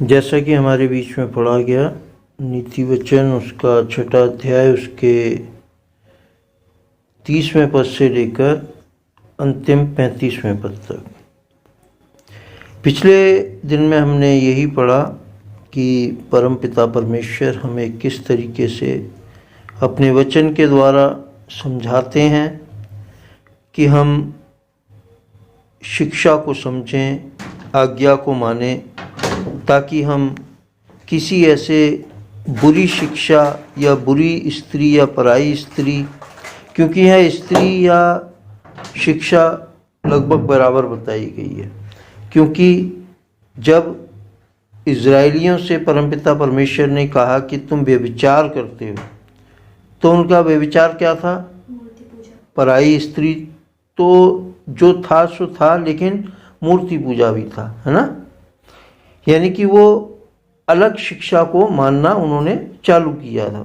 जैसा कि हमारे बीच में पढ़ा गया, नीति वचन उसका 6वां अध्याय उसके 30वें पद से लेकर अंतिम 35वें पद तक। पिछले दिन में हमने यही पढ़ा कि परमपिता परमेश्वर हमें किस तरीके से अपने वचन के द्वारा समझाते हैं कि हम शिक्षा को समझें, आज्ञा को मानें, ताकि हम किसी ऐसे बुरी शिक्षा या बुरी स्त्री या पराई स्त्री, क्योंकि यह स्त्री या शिक्षा लगभग बराबर बताई गई है, क्योंकि जब इज़राइलियों से परमपिता परमेश्वर ने कहा कि तुम व्यभिचार करते हो, तो उनका व्यभिचार क्या था? पराई स्त्री तो जो था सो था, लेकिन मूर्ति पूजा भी था, है ना। यानी कि वो अलग शिक्षा को मानना उन्होंने चालू किया था।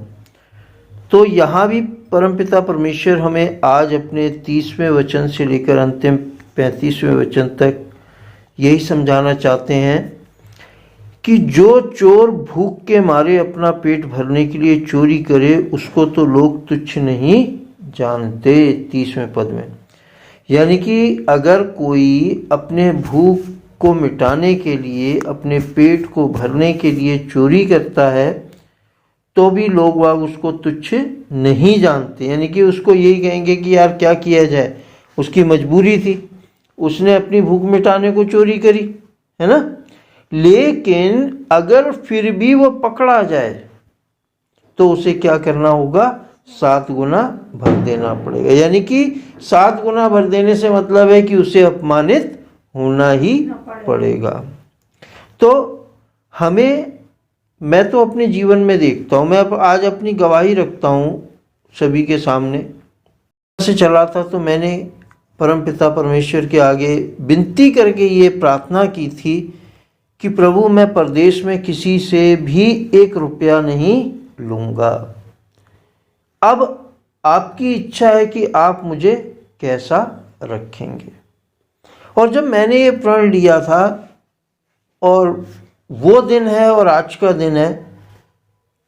तो यहाँ भी परमपिता परमेश्वर हमें आज अपने 30वें वचन से लेकर अंतिम 35वें वचन तक यही समझाना चाहते हैं कि जो चोर भूख के मारे अपना पेट भरने के लिए चोरी करे, उसको तो लोग तुच्छ नहीं जानते। 30वें पद में यानी कि अगर कोई अपने भूख को मिटाने के लिए, अपने पेट को भरने के लिए चोरी करता है, तो भी लोग वाग उसको तुच्छ नहीं जानते। यानी कि उसको यही कहेंगे कि यार क्या किया जाए, उसकी मजबूरी थी, उसने अपनी भूख मिटाने को चोरी करी, है ना। लेकिन अगर फिर भी वो पकड़ा जाए तो उसे क्या करना होगा? 7 गुना भर देना पड़ेगा। यानी कि 7 गुना भर देने से मतलब है कि उसे अपमानित होना ही पड़ेगा। तो मैं तो अपने जीवन में देखता हूँ, मैं आज अपनी गवाही रखता हूँ सभी के सामने से चला था, तो मैंने परमपिता परमेश्वर के आगे विनती करके ये प्रार्थना की थी कि प्रभु, मैं परदेश में किसी से भी 1 रुपया नहीं लूँगा। अब आपकी इच्छा है कि आप मुझे कैसा रखेंगे। और जब मैंने ये प्रण लिया था, और वो दिन है और आज का दिन है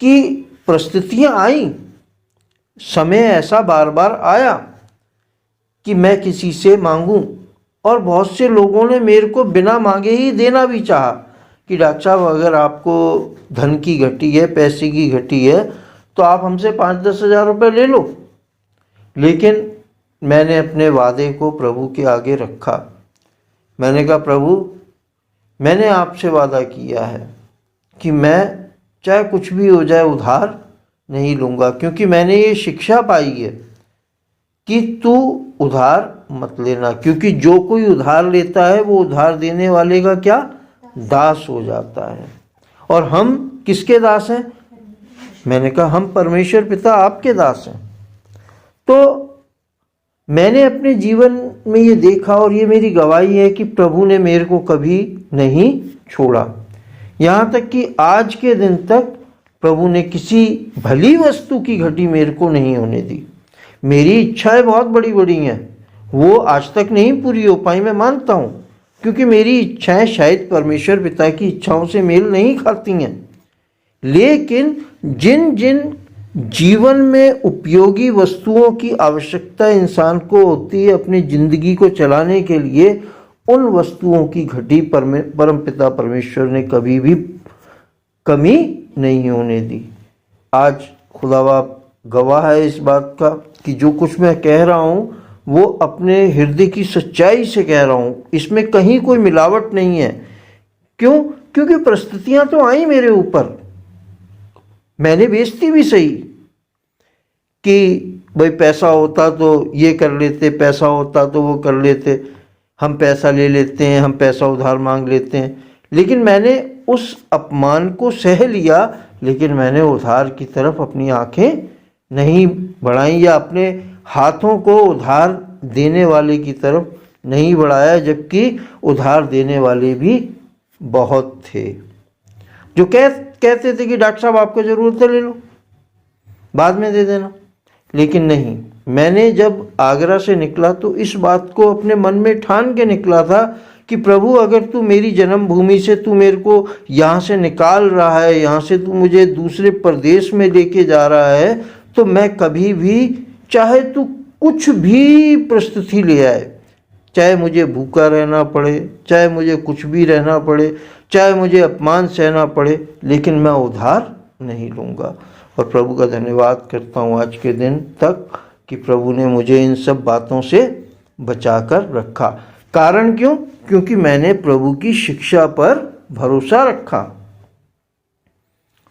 कि परिस्थितियां आई, समय ऐसा बार बार आया कि मैं किसी से मांगूं, और बहुत से लोगों ने मेरे को बिना मांगे ही देना भी चाहा कि डॉक्टर साहब, अगर आपको धन की घटी है, पैसे की घटी है, तो आप हमसे 5-10 हज़ार रुपये ले लो। लेकिन मैंने अपने वादे को प्रभु के आगे रखा। मैंने कहा, प्रभु, मैंने आपसे वादा किया है कि मैं चाहे कुछ भी हो जाए उधार नहीं लूँगा, क्योंकि मैंने ये शिक्षा पाई है कि तू उधार मत लेना, क्योंकि जो कोई उधार लेता है वो उधार देने वाले का क्या? दास हो जाता है। और हम किसके दास हैं? मैंने कहा, हम परमेश्वर पिता आपके दास हैं। तो मैंने अपने जीवन में ये देखा, और ये मेरी गवाही है कि प्रभु ने मेरे को कभी नहीं छोड़ा। यहाँ तक कि आज के दिन तक प्रभु ने किसी भली वस्तु की घटी मेरे को नहीं होने दी। मेरी इच्छाएं बहुत बड़ी बड़ी हैं, वो आज तक नहीं पूरी हो पाई, मैं मानता हूँ, क्योंकि मेरी इच्छाएं शायद परमेश्वर पिता की इच्छाओं से मेल नहीं खाती हैं। लेकिन जिन जिन जीवन में उपयोगी वस्तुओं की आवश्यकता इंसान को होती है अपनी ज़िंदगी को चलाने के लिए, उन वस्तुओं की घटी परमपिता परमेश्वर ने कभी भी कमी नहीं होने दी। आज खुदाबाप गवाह है इस बात का कि जो कुछ मैं कह रहा हूँ वो अपने हृदय की सच्चाई से कह रहा हूँ, इसमें कहीं कोई मिलावट नहीं है। क्यों? क्योंकि परिस्थितियाँ तो आई मेरे ऊपर, मैंने बेइज्जती भी सही कि भाई पैसा होता तो ये कर लेते, पैसा होता तो वो कर लेते, हम पैसा ले लेते हैं, हम पैसा उधार मांग लेते हैं। लेकिन मैंने उस अपमान को सह लिया, लेकिन मैंने उधार की तरफ अपनी आंखें नहीं बढ़ाई, या अपने हाथों को उधार देने वाले की तरफ नहीं बढ़ाया, जबकि उधार देने वाले भी बहुत थे जो कहते थे कि डॉक्टर साहब आपको ज़रूरत है ले लो, बाद में दे देना। लेकिन नहीं, मैंने जब आगरा से निकला तो इस बात को अपने मन में ठान के निकला था कि प्रभु अगर तू मेरी जन्मभूमि से तू मेरे को यहाँ से निकाल रहा है, यहाँ से तू मुझे दूसरे प्रदेश में लेके जा रहा है, तो मैं कभी भी, चाहे तू कुछ भी परिस्थिति ले आए, चाहे मुझे भूखा रहना पड़े, चाहे मुझे कुछ भी रहना पड़े, चाहे मुझे अपमान सहना पड़े, लेकिन मैं उधार नहीं लूँगा। और प्रभु का धन्यवाद करता हूँ आज के दिन तक कि प्रभु ने मुझे इन सब बातों से बचा कर रखा। कारण क्यों? क्योंकि मैंने प्रभु की शिक्षा पर भरोसा रखा।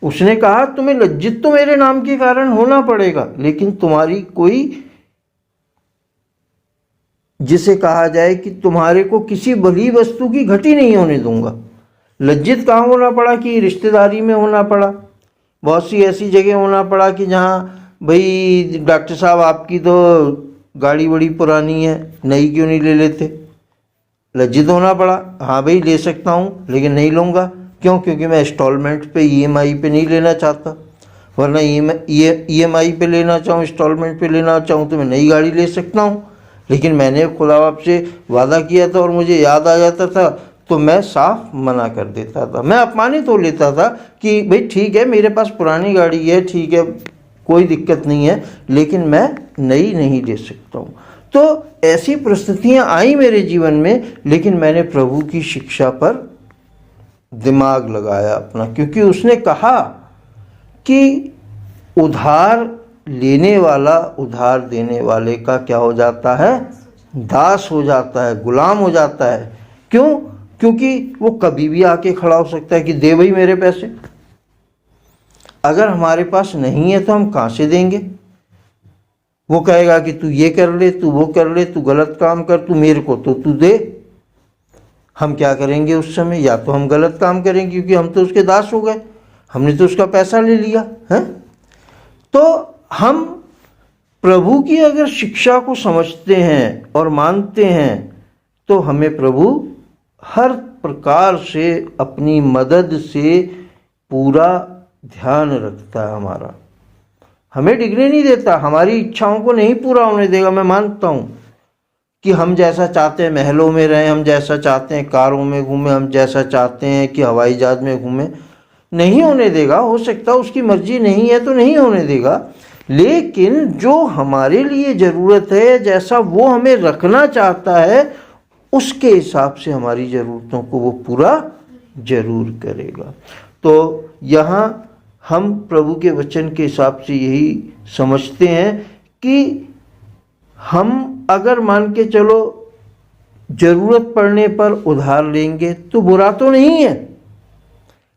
उसने कहा तुम्हें लज्जित तो मेरे नाम के कारण होना पड़ेगा, लेकिन तुम्हारी कोई, जिसे कहा जाए कि तुम्हारे को किसी भली वस्तु की घटी नहीं होने दूंगा। लज्जित कहाँ होना पड़ा? कि रिश्तेदारी में होना पड़ा, बहुत सी ऐसी जगह होना पड़ा कि जहाँ भाई डॉक्टर साहब आपकी तो गाड़ी बड़ी पुरानी है, नई क्यों नहीं ले लेते? लज्जित होना पड़ा। हाँ भाई ले सकता हूँ, लेकिन नहीं लूँगा। क्यों? क्योंकि मैं इंस्टॉलमेंट पे, ईएमआई पे नहीं लेना चाहता। वरना ईएमआई पे लेना चाहूँ, इंस्टॉलमेंट पे लेना चाहूँ तो मैं नई गाड़ी ले सकता हूँ। लेकिन मैंने खुदा बाप से वादा किया था और मुझे याद आ जाता था तो मैं साफ मना कर देता था। मैं अपमानित हो लेता था कि भाई ठीक है, मेरे पास पुरानी गाड़ी है, ठीक है, कोई दिक्कत नहीं है, लेकिन मैं नई नहीं ले सकता हूँ। तो ऐसी परिस्थितियाँ आई मेरे जीवन में, लेकिन मैंने प्रभु की शिक्षा पर दिमाग लगाया अपना, क्योंकि उसने कहा कि उधार लेने वाला उधार देने वाले का क्या हो जाता है? दास हो जाता है, गुलाम हो जाता है। क्यों? क्योंकि वो कभी भी आके खड़ा हो सकता है कि दे भाई मेरे पैसे। अगर हमारे पास नहीं है तो हम कहाँ से देंगे? वो कहेगा कि तू ये कर ले, तू वो कर ले, तू गलत काम कर, तू मेरे को तो तू दे। हम क्या करेंगे उस समय? या तो हम गलत काम करेंगे क्योंकि हम तो उसके दास हो गए, हमने तो उसका पैसा ले लिया है। तो हम प्रभु की अगर शिक्षा को समझते हैं और मानते हैं तो हमें प्रभु हर प्रकार से अपनी मदद से पूरा ध्यान रखता है हमारा। हमें डिगने नहीं देता, हमारी इच्छाओं को नहीं पूरा होने देगा। मैं मानता हूँ कि हम जैसा चाहते हैं महलों में रहें, हम जैसा चाहते हैं कारों में घूमें, हम जैसा चाहते हैं कि हवाई जहाज में घूमें, नहीं होने देगा। हो सकता है उसकी मर्जी नहीं है तो नहीं होने देगा, लेकिन जो हमारे लिए ज़रूरत है, जैसा वो हमें रखना चाहता है, उसके हिसाब से हमारी ज़रूरतों को वो पूरा जरूर करेगा। तो यहाँ हम प्रभु के वचन के हिसाब से यही समझते हैं कि हम अगर मान के चलो ज़रूरत पड़ने पर उधार लेंगे तो बुरा तो नहीं है,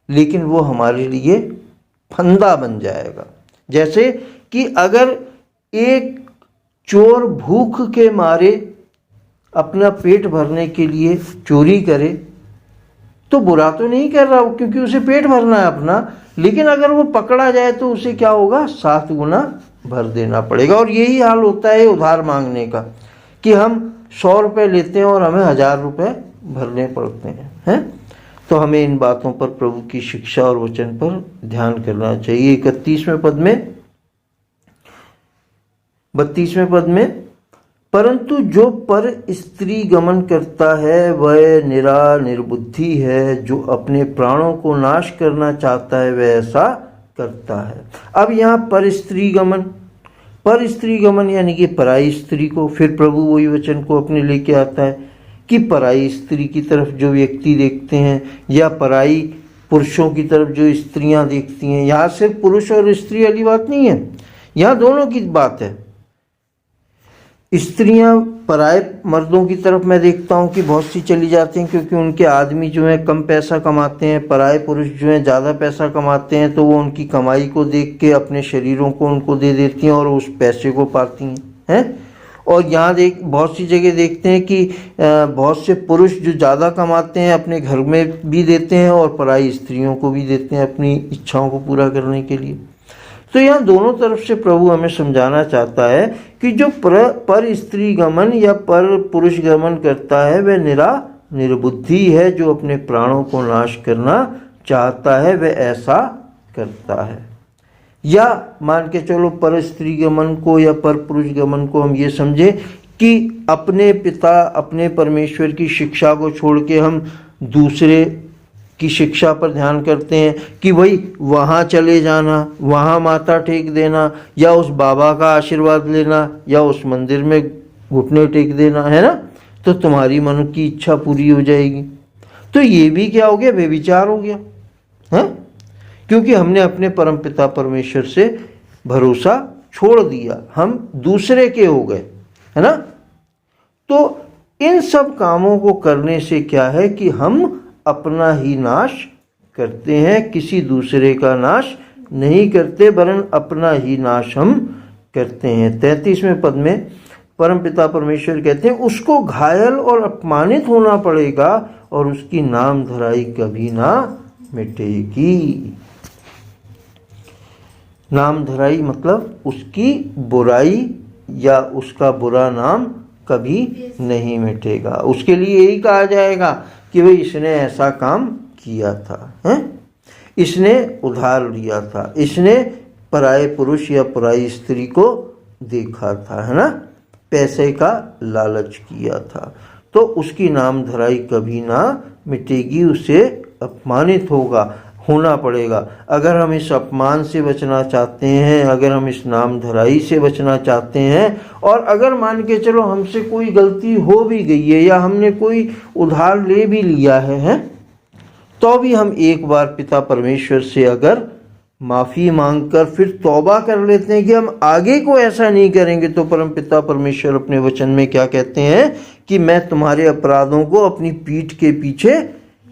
लेकिन वो हमारे लिए फंदा बन जाएगा। जैसे कि अगर एक चोर भूख के मारे अपना पेट भरने के लिए चोरी करे तो बुरा तो नहीं कर रहा वो, क्योंकि उसे पेट भरना है अपना। लेकिन अगर वो पकड़ा जाए तो उसे क्या होगा? 7 गुना भर देना पड़ेगा। और यही हाल होता है उधार मांगने का, कि हम 100 रुपये लेते हैं और हमें 1000 रुपये भरने पड़ते हैं। तो हमें इन बातों पर, प्रभु की शिक्षा और वचन पर ध्यान करना चाहिए। 31वें पद में, 32वें पद में, परंतु जो पर स्त्री गमन करता है वह निर्बुद्धि है, जो अपने प्राणों को नाश करना चाहता है वह ऐसा करता है। अब यहाँ पर स्त्री गमन यानी कि पराई स्त्री को, फिर प्रभु वही वचन को अपने लेके आता है कि पराई स्त्री की तरफ जो व्यक्ति देखते हैं या पराई पुरुषों की तरफ जो स्त्रियां देखती हैं, यहाँ सिर्फ पुरुष और स्त्री वाली बात नहीं है, यहाँ दोनों की बात है। स्त्रियां पराए मर्दों की तरफ मैं देखता हूँ कि बहुत सी चली जाती हैं, क्योंकि उनके आदमी जो हैं कम पैसा कमाते हैं, पराए पुरुष जो हैं ज़्यादा पैसा कमाते हैं, तो वो उनकी कमाई को देख के अपने शरीरों को उनको दे देती हैं और उस पैसे को पाती हैं। और यहाँ बहुत सी जगह देखते हैं कि बहुत से पुरुष जो ज़्यादा कमाते हैं अपने घर में भी देते हैं और पराई स्त्रियों को भी देते हैं अपनी इच्छाओं को पूरा करने के लिए। तो यहाँ दोनों तरफ से प्रभु हमें समझाना चाहता है कि जो पर स्त्री गमन या पर पुरुष गमन करता है वह निर्बुद्धि है, जो अपने प्राणों को नाश करना चाहता है वह ऐसा करता है। या मान के चलो पर स्त्री गमन को या पर पुरुष गमन को हम ये समझे कि अपने पिता अपने परमेश्वर की शिक्षा को छोड़ के हम दूसरे की शिक्षा पर ध्यान करते हैं कि भाई वहाँ चले जाना, वहाँ माथा टेक देना, या उस बाबा का आशीर्वाद लेना, या उस मंदिर में घुटने टेक देना, है ना, तो तुम्हारी मन की इच्छा पूरी हो जाएगी। तो ये भी क्या हो गया, बेविचार हो गया है, क्योंकि हमने अपने परमपिता परमेश्वर से भरोसा छोड़ दिया, हम दूसरे के हो गए, है ना। तो इन सब कामों को करने से क्या है कि हम अपना ही नाश करते हैं, किसी दूसरे का नाश नहीं करते, वरन अपना ही नाश हम करते हैं। 33वें पद में परमपिता परमेश्वर कहते हैं उसको घायल और अपमानित होना पड़ेगा और उसकी नाम धराई कभी ना मिटेगी। नाम धराई मतलब उसकी बुराई या उसका बुरा नाम कभी नहीं मिटेगा। उसके लिए यही कहा जाएगा कि भाई इसने ऐसा काम किया था, हैं? इसने उधार लिया था, इसने पराये पुरुष या पराई स्त्री को देखा था, है ना, पैसे का लालच किया था, तो उसकी नाम धराई कभी ना मिटेगी, उसे अपमानित होना पड़ेगा। अगर हम इस अपमान से बचना चाहते हैं, अगर हम इस नाम धराई से बचना चाहते हैं, और अगर मान के चलो हमसे कोई गलती हो भी गई है या हमने कोई उधार ले भी लिया है, तो भी हम एक बार पिता परमेश्वर से अगर माफ़ी मांगकर फिर तौबा कर लेते हैं कि हम आगे को ऐसा नहीं करेंगे, तो परमपिता परमेश्वर अपने वचन में क्या कहते हैं कि मैं तुम्हारे अपराधों को अपनी पीठ के पीछे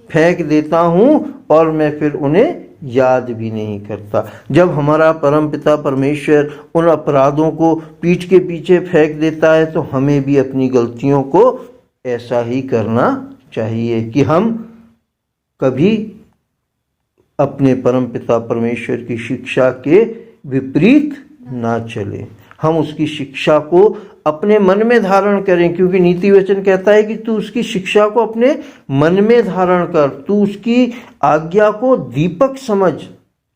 फेंक देता हूँ और मैं फिर उन्हें याद भी नहीं करता। जब हमारा परमपिता परमेश्वर उन अपराधों को पीठ के पीछे फेंक देता है, तो हमें भी अपनी गलतियों को ऐसा ही करना चाहिए कि हम कभी अपने परमपिता परमेश्वर की शिक्षा के विपरीत ना चले, हम उसकी शिक्षा को अपने मन में धारण करें, क्योंकि नीति वचन कहता है कि तू उसकी शिक्षा को अपने मन में धारण कर, तू उसकी आज्ञा को दीपक समझ,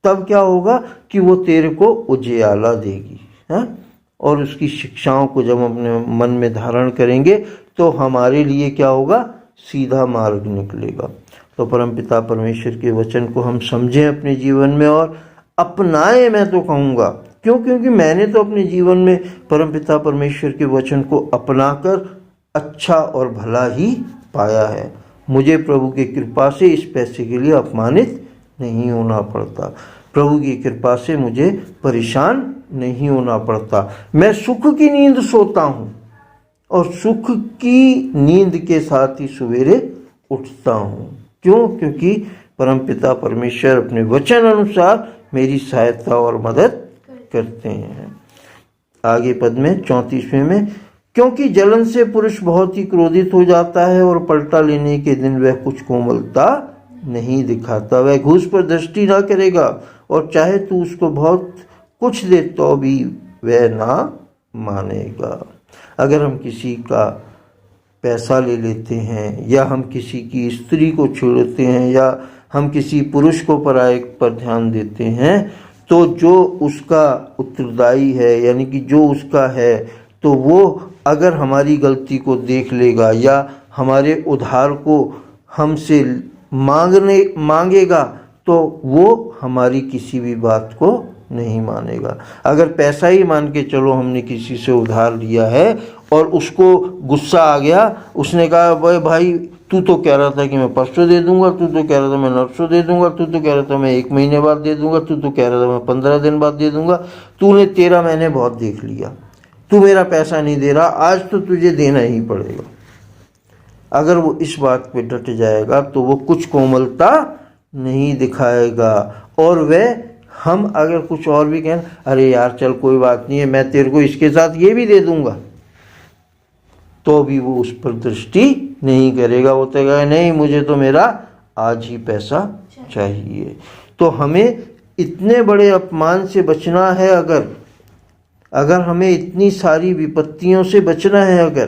तब क्या होगा कि वो तेरे को उजियाला देगी, है? और उसकी शिक्षाओं को जब हम अपने मन में धारण करेंगे तो हमारे लिए क्या होगा, सीधा मार्ग निकलेगा। तो परमपिता परमेश्वर के वचन को हम समझें अपने जीवन में और अपनाएं, मैं तो कहूँगा। क्यों? क्योंकि मैंने तो अपने जीवन में परमपिता परमेश्वर के वचन को अपनाकर अच्छा और भला ही पाया है। मुझे प्रभु की कृपा से इस पैसे के लिए अपमानित नहीं होना पड़ता, प्रभु की कृपा से मुझे परेशान नहीं होना पड़ता। मैं सुख की नींद सोता हूँ और सुख की नींद के साथ ही सवेरे उठता हूँ। क्यों? क्योंकि परमपिता परमेश्वर अपने वचन अनुसार मेरी सहायता और मदद करते हैं। आगे पद में 34वें में, क्योंकि जलन से पुरुष बहुत ही क्रोधित हो जाता है और पलटा लेने के दिन वह कुछ कोमलता नहीं दिखाता। वह घूस पर दृष्टि ना करेगा और चाहे तू उसको बहुत कुछ दे तो भी वह ना मानेगा। अगर हम किसी का पैसा ले लेते हैं, या हम किसी की स्त्री को छेड़ते हैं, या हम किसी पुरुष को पराये पर ध्यान देते हैं, तो जो उसका उत्तरदायी है, यानी कि जो उसका है, तो वो अगर हमारी गलती को देख लेगा या हमारे उधार को हमसे मांगेगा, तो वो हमारी किसी भी बात को नहीं मानेगा। अगर पैसा ही मान के चलो हमने किसी से उधार लिया है और उसको गुस्सा आ गया, उसने कहा भाई तू तो कह रहा था कि मैं परसों दे दूंगा, तू तो कह रहा था मैं नरसों दे दूंगा, तू तो कह रहा था मैं 1 महीने बाद दे दूंगा, तू तो कह रहा था मैं 15 दिन बाद दे दूंगा, तूने 13 महीने बहुत देख लिया, तू मेरा पैसा नहीं दे रहा, आज तो तुझे देना ही पड़ेगा। अगर वो इस बात पे डट जाएगा तो वो कुछ कोमलता नहीं दिखाएगा, और वह हम अगर कुछ और भी कहें, अरे यार चल कोई बात नहीं है, मैं तेरे को इसके साथ ये भी दे दूंगा, तो भी वो उस पर दृष्टि नहीं करेगा। वो तो कहेगा नहीं, मुझे तो मेरा आज ही पैसा चाहिए। तो हमें इतने बड़े अपमान से बचना है, अगर हमें इतनी सारी विपत्तियों से बचना है अगर,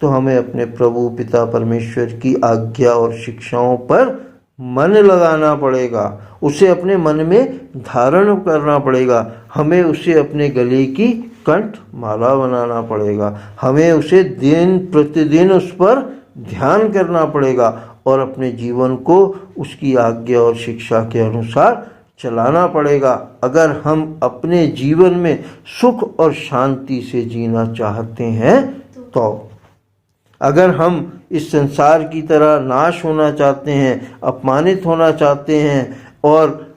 तो हमें अपने प्रभु पिता परमेश्वर की आज्ञा और शिक्षाओं पर मन लगाना पड़ेगा, उसे अपने मन में धारण करना पड़ेगा, हमें उसे अपने गले की कंठ माला बनाना पड़ेगा, हमें उसे दिन प्रतिदिन उस पर ध्यान करना पड़ेगा और अपने जीवन को उसकी आज्ञा और शिक्षा के अनुसार चलाना पड़ेगा। अगर हम अपने जीवन में सुख और शांति से जीना चाहते हैं तो अगर हम इस संसार की तरह नाश होना चाहते हैं, अपमानित होना चाहते हैं और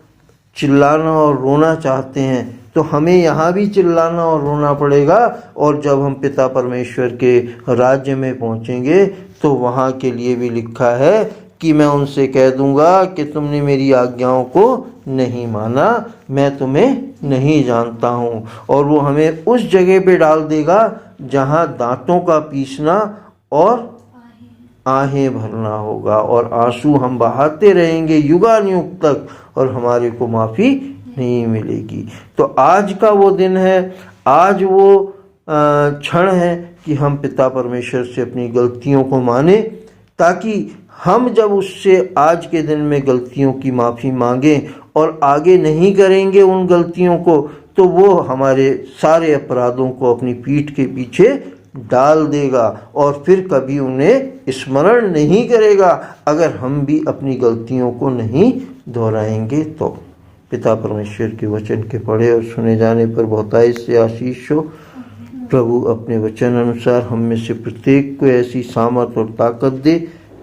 चिल्लाना और रोना चाहते हैं, तो हमें यहाँ भी चिल्लाना और रोना पड़ेगा। और जब हम पिता परमेश्वर के राज्य में पहुँचेंगे तो वहाँ के लिए भी लिखा है कि मैं उनसे कह दूंगा कि तुमने मेरी आज्ञाओं को नहीं माना, मैं तुम्हें नहीं जानता हूँ। और वो हमें उस जगह पे डाल देगा जहाँ दांतों का पीसना और आहें भरना होगा और आंसू हम बहाते रहेंगे युगानुयुग तक और हमारे को माफ़ी नहीं मिलेगी। तो आज का वो दिन है, आज वो क्षण है कि हम पिता परमेश्वर से अपनी गलतियों को माने, ताकि हम जब उससे आज के दिन में गलतियों की माफ़ी मांगें और आगे नहीं करेंगे उन गलतियों को, तो वो हमारे सारे अपराधों को अपनी पीठ के पीछे डाल देगा और फिर कभी उन्हें स्मरण नहीं करेगा अगर हम भी अपनी गलतियों को नहीं दोहराएंगे। तो पिता परमेश्वर के वचन के पढ़े और सुने जाने पर बहुतायत से आशीष हो। प्रभु अपने वचन अनुसार हम में से प्रत्येक को ऐसी सामर्थ और ताकत दे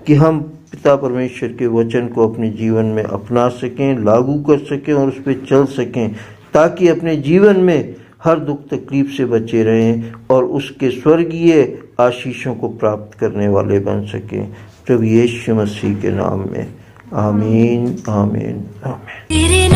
कि हम पिता परमेश्वर के वचन को अपने जीवन में अपना सकें, लागू कर सकें और उस पर चल सकें, ताकि अपने जीवन में हर दुख तकलीफ से बचे रहें और उसके स्वर्गीय आशीषों को प्राप्त करने वाले बन सकें। प्रभु यीशु मसीह के नाम में आमीन, आमीन, आमीन।